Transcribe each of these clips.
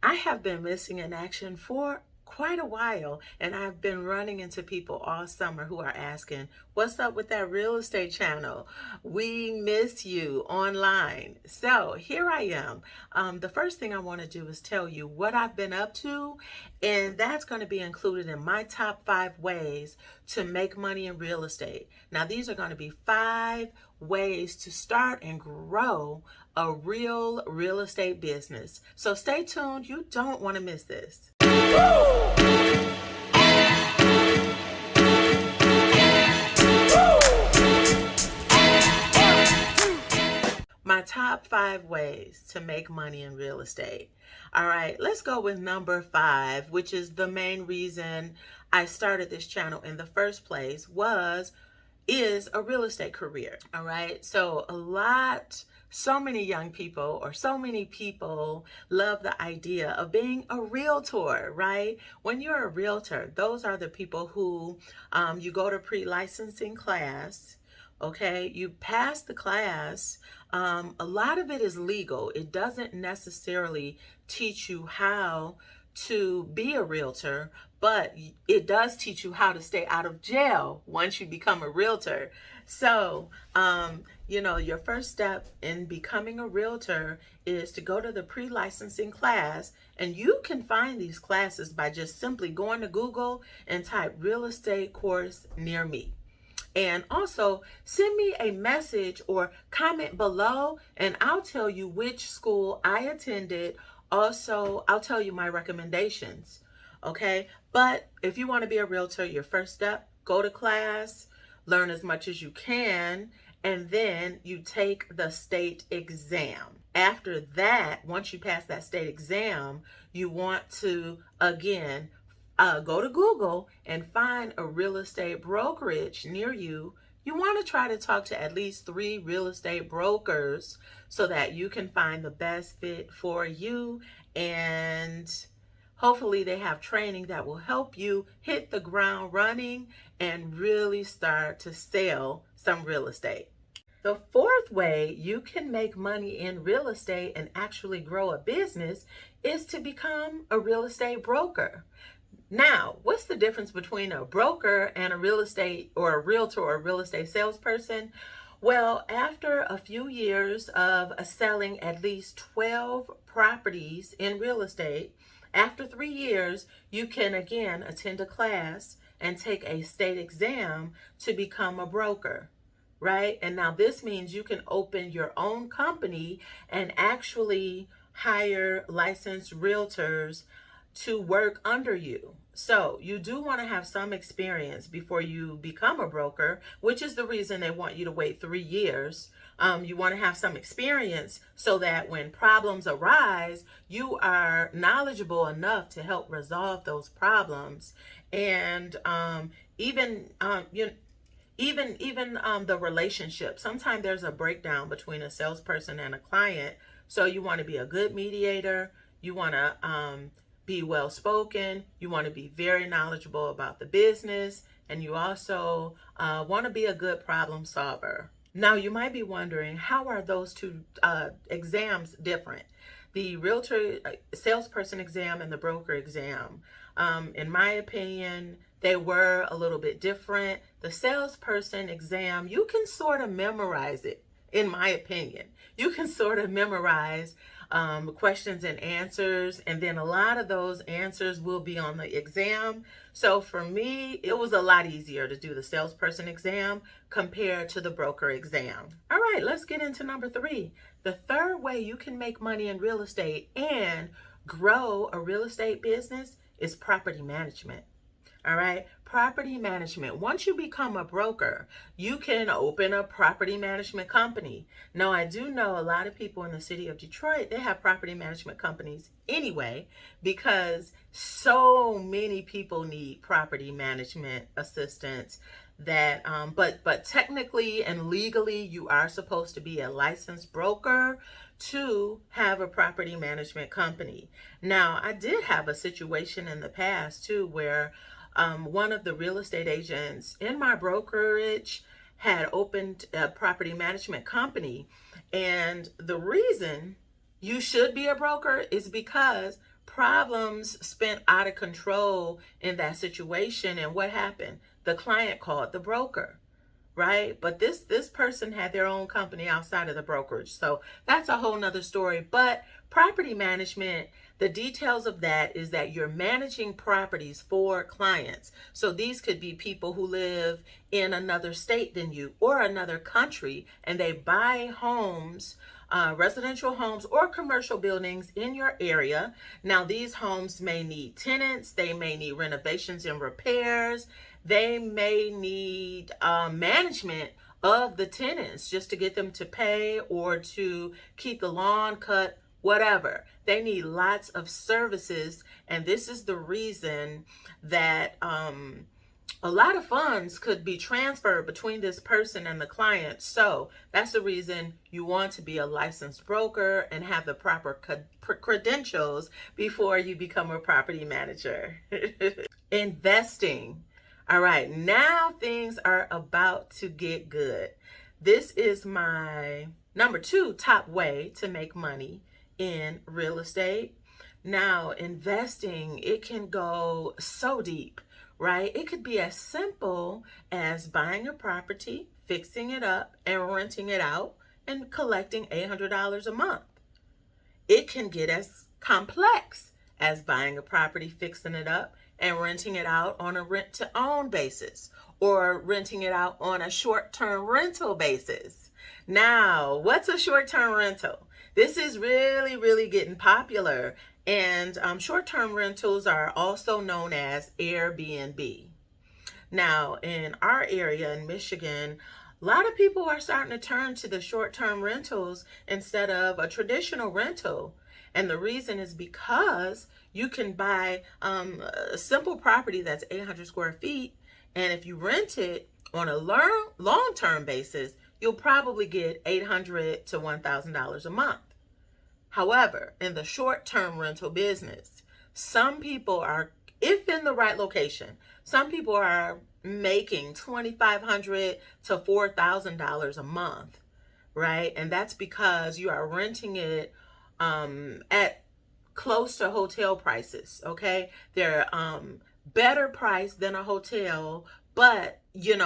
I have been missing in action for quite a while, and I've been running into people all summer who are asking, what's up with that real estate channel? We miss you online. So here I am. The first thing I want to do is tell you what I've been up to, and that's going to be included in my top 5 ways to make money in real estate. Now, these are going to be 5 ways to start and grow a real estate business. So stay tuned. You don't want to miss this. My top 5 ways to make money in real estate. All right, let's go with number 5, which is the main reason I started this channel in the first place, is a real estate career. All right, so many young people, or so many people, love the idea of being a realtor, right? When you're a realtor, those are the people who you go to pre-licensing class. Okay, you pass the class. A lot of it is legal. It doesn't necessarily teach you how to be a realtor, but it does teach you how to stay out of jail once you become a realtor. So, your first step in becoming a realtor is to go to the pre-licensing class, and you can find these classes by just simply going to Google and type real estate course near me. And also send me a message or comment below, and I'll tell you which school I attended. Also, I'll tell you my recommendations. Okay. But if you want to be a realtor, your first step, go to class, learn as much as you can, and then you take the state exam. After that, once you pass that state exam, you want to, again, go to Google and find a real estate brokerage near you. You want to try to talk to at least 3 real estate brokers so that you can find the best fit for you. And hopefully they have training that will help you hit the ground running and really start to sell some real estate. The 4th way you can make money in real estate and actually grow a business is to become a real estate broker. Now, what's the difference between a broker and a real estate, or a realtor or a real estate salesperson? Well, after a few years of selling at least 12 properties in real estate, after 3 years, you can again attend a class and take a state exam to become a broker, right? And now this means you can open your own company and actually hire licensed realtors to work under you. So you do want to have some experience before you become a broker, which is the reason they want you to wait 3 years. You want to have some experience so that when problems arise, you are knowledgeable enough to help resolve those problems. And even the relationship. Sometimes there's a breakdown between a salesperson and a client. So you want to be a good mediator. You want to be well spoken. You want to be very knowledgeable about the business, and you also want to be a good problem solver. Now, you might be wondering, how are those 2 exams different? The realtor salesperson exam and the broker exam. In my opinion, they were a little bit different. The salesperson exam, you can sort of memorize it. In my opinion, you can sort of memorize questions and answers, and then a lot of those answers will be on the exam. So for me, it was a lot easier to do the salesperson exam compared to the broker exam. All right, let's get into number 3. The 3rd way you can make money in real estate and grow a real estate business is property management. All right, property management. Once you become a broker, you can open a property management company. Now, I do know a lot of people in the city of Detroit, they have property management companies anyway, because so many people need property management assistance that, but technically and legally, you are supposed to be a licensed broker to have a property management company. Now, I did have a situation in the past too, where one of the real estate agents in my brokerage had opened a property management company. And the reason you should be a broker is because Problems spent out of control in that situation, and what happened? The client called the broker, right? But this person had their own company outside of the brokerage, so that's a whole nother story. But property management, the details of that is that you're managing properties for clients. So these could be people who live in another state than you or another country, and they buy homes, residential homes or commercial buildings in your area. Now, these homes may need tenants, they may need renovations and repairs, they may need management of the tenants just to get them to pay or to keep the lawn cut, whatever. They need lots of services, and this is the reason that a lot of funds could be transferred between this person and the client. So that's the reason you want to be a licensed broker and have the proper credentials before you become a property manager. Investing. All right, now things are about to get good. This is my number 2 top way to make money in real estate. Now, investing, it can go so deep, right? It could be as simple as buying a property, fixing it up, and renting it out and collecting $800 a month. It can get as complex as buying a property, fixing it up, and renting it out on a rent-to-own basis, or renting it out on a short-term rental basis. Now, what's a short-term rental? This is really, really getting popular. And short-term rentals are also known as Airbnb. Now, in our area in Michigan, a lot of people are starting to turn to the short-term rentals instead of a traditional rental. And the reason is because you can buy a simple property that's 800 square feet, and if you rent it on a long-term basis, you'll probably get $800 to $1,000 a month. However, in the short-term rental business, some people are, if in the right location, some people are making $2,500 to $4,000 a month, right? And that's because you are renting it at close to hotel prices, okay? They're better priced than a hotel, but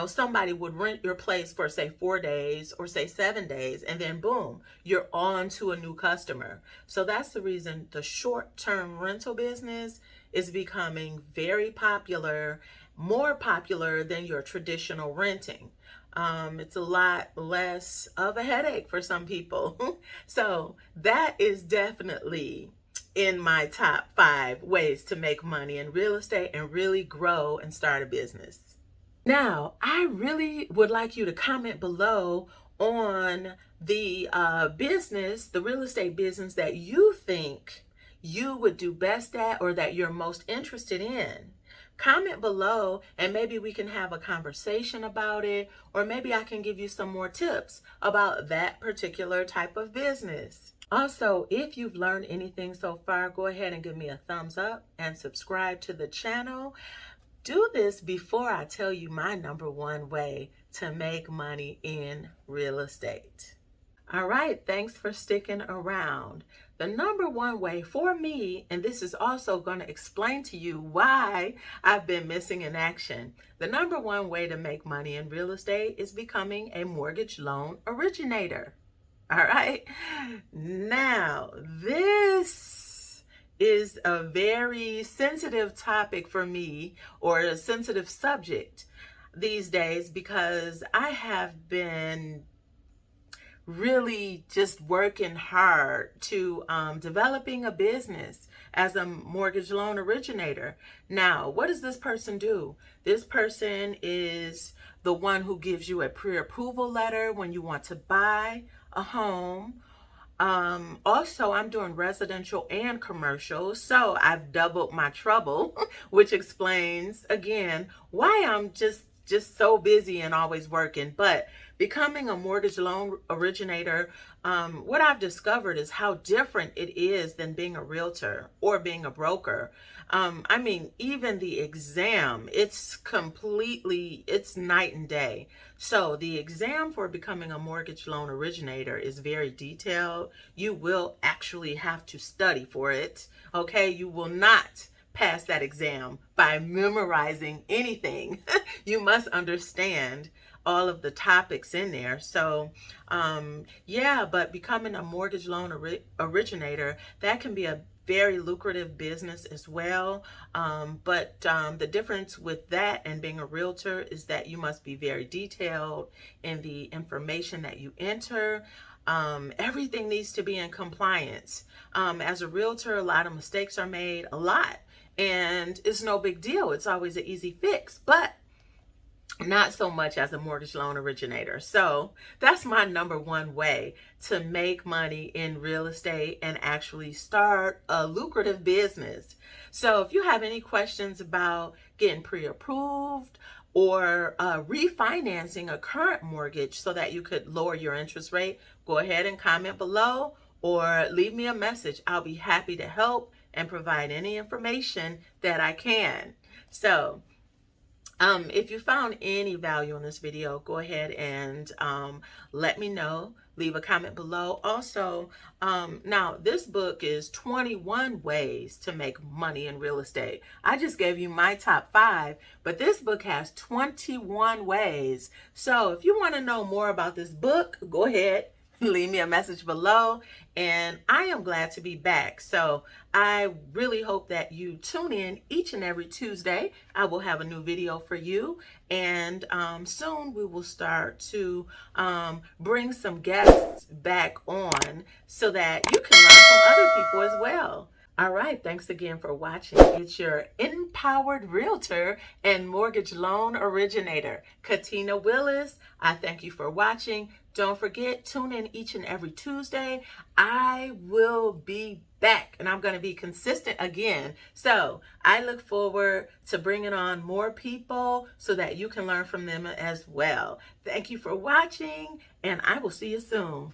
somebody would rent your place for say 4 days or say 7 days, and then boom, you're on to a new customer. So that's the reason the short-term rental business is becoming very popular, more popular than your traditional renting. It's a lot less of a headache for some people. So that is definitely in my top 5 ways to make money in real estate and really grow and start a business. Now, I really would like you to comment below on the business, the real estate business that you think you would do best at or that you're most interested in. Comment below and maybe we can have a conversation about it, or maybe I can give you some more tips about that particular type of business. Also, if you've learned anything so far, go ahead and give me a thumbs up and subscribe to the channel. Do this before I tell you my number 1 way to make money in real estate. All right, thanks for sticking around. The number 1 way for me, and this is also going to explain to you why I've been missing in action. The number 1 way to make money in real estate is becoming a mortgage loan originator. All right, now this is a very sensitive topic for me, or a sensitive subject these days, because I have been really just working hard to developing a business as a mortgage loan originator. Now, what does this person do? This person is the one who gives you a pre-approval letter when you want to buy a home. Also, I'm doing residential and commercial, so I've doubled my trouble, which explains again why I'm just just so busy and always working. But becoming a mortgage loan originator, what I've discovered is how different it is than being a realtor or being a broker. I mean, even the exam, it's night and day. So the exam for becoming a mortgage loan originator is very detailed. You will actually have to study for it. Okay, you will not pass that exam by memorizing anything. You must understand all of the topics in there. So, yeah, but becoming a mortgage loan originator, that can be a very lucrative business as well. But the difference with that and being a realtor is that you must be very detailed in the information that you enter. Everything needs to be in compliance. As a realtor, a lot of mistakes are made, a lot, and it's no big deal. It's always an easy fix, but not so much as a mortgage loan originator. So that's my number one way to make money in real estate and actually start a lucrative business. So if you have any questions about getting pre-approved or refinancing a current mortgage so that you could lower your interest rate, go ahead and comment below or leave me a message. I'll be happy to help and provide any information that I can. So if you found any value in this video, go ahead and let me know. Leave a comment below. Also, now this book is 21 ways to make money in real estate. I just gave you my top 5, but this book has 21 ways. So if you want to know more about this book, go ahead, leave me a message below, and I am glad to be back. So I really hope that you tune in each and every Tuesday. I will have a new video for you, and soon we will start to bring some guests back on so that you can learn from other people as well. All right, thanks again for watching. It's your empowered realtor and mortgage loan originator, Catina Willis. I thank you for watching. Don't forget, tune in each and every Tuesday. I will be back and I'm going to be consistent again. So I look forward to bringing on more people so that you can learn from them as well. Thank you for watching, and I will see you soon.